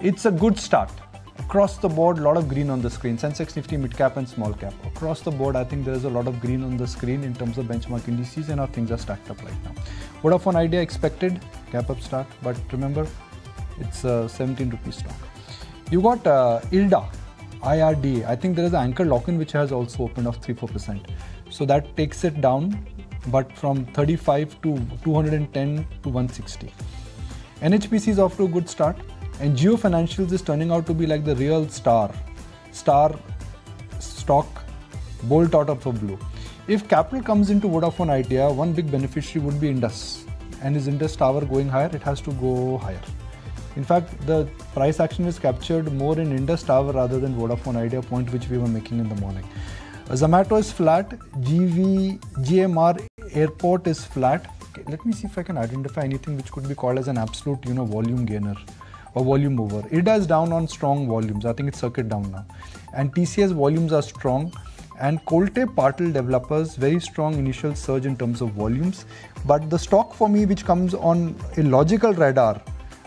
It's a good start. Across the board, a lot of green on the screen. Sensex, Nifty, mid cap and small cap. Across the board, I think there is a lot of green on the screen in terms of benchmark indices, and our things are stacked up right now. Vodafone Idea expected, gap up start, but remember, it's a 17 rupee stock. You got IRDA. I think there is an anchor lock-in which has also opened of 3-4%. So that takes it down, but from 35 to 210 to 160. NHPC is off to a good start, and Geo Financials is turning out to be like the real star stock, bolt out of a blue. If capital comes into Vodafone Idea, one big beneficiary would be Indus. And is Indus Tower going higher? It has to go higher. In fact, the price action is captured more in Indus Tower rather than Vodafone Idea, point which we were making in the morning. Zomato is flat. GMR Airport is flat. Okay, let me see if I can identify anything which could be called as an absolute, volume gainer or volume mover. IRDA is down on strong volumes. I think it's circuit down now. And TCS volumes are strong. And Colte Patil Developers, very strong initial surge in terms of volumes. But the stock for me which comes on a logical radar,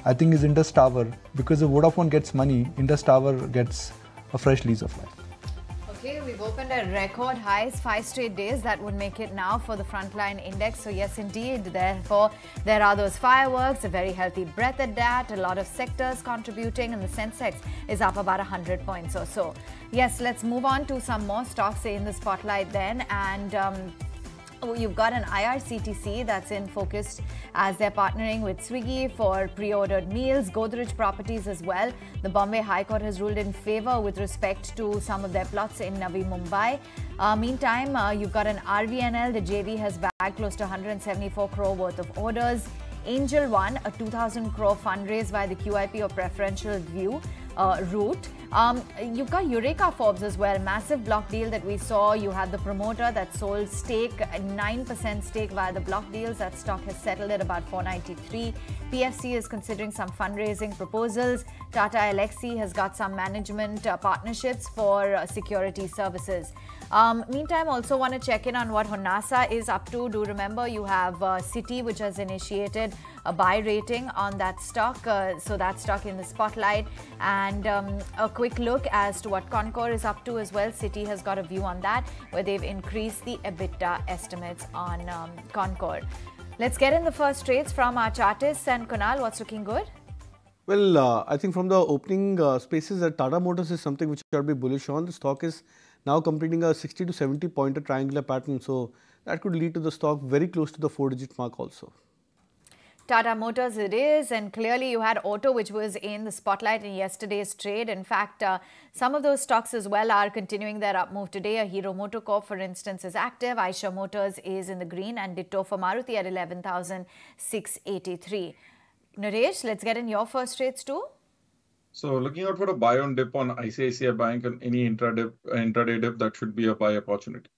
I think is Indus Tower, because if Vodafone gets money, Indus Tower gets a fresh lease of life. Okay, we've opened at record highs, 5 straight days. That would make it now for the frontline index. So yes, indeed, therefore, there are those fireworks, a very healthy breath at that, a lot of sectors contributing, and the Sensex is up about 100 points or so. Yes, let's move on to some more stocks in the spotlight then. And you've got an IRCTC that's in focus as they're partnering with Swiggy for pre-ordered meals. Godrej Properties as well. The Bombay High Court has ruled in favor with respect to some of their plots in Navi Mumbai. Meantime, you've got an RVNL. The JV has bagged close to 174 crore worth of orders. Angel One, a 2,000 crore fundraise by the QIP or preferential view route. You've got Eureka Forbes as well, massive block deal that we saw. You had the promoter that sold stake, 9% stake via the block deals. That stock has settled at about 493. PFC is considering some fundraising proposals. Tata Elxsi has got some management partnerships for security services. Meantime, also want to check in on what Honasa is up to. Do remember you have Citi, which has initiated a buy rating on that stock. So that stock in the spotlight. And a quick look as to what Concor is up to as well. Citi has got a view on that, where they've increased the EBITDA estimates on Concor. Let's get in the first trades from our chartists. And Kunal, what's looking good? Well, I think from the opening spaces that Tata Motors is something which I'll be bullish on. The stock is now completing a 60 to 70 pointer triangular pattern. So that could lead to the stock very close to the 4-digit mark also. Tata Motors it is, and clearly you had Auto, which was in the spotlight in yesterday's trade. In fact, some of those stocks as well are continuing their up move today. A Hero MotoCorp, for instance, is active. Eicher Motors is in the green, and ditto for Maruti at 11,683. Naresh, let's get in your first trades too. So looking out for a buy on dip on ICICI Bank and any intraday dip, that should be a buy opportunity.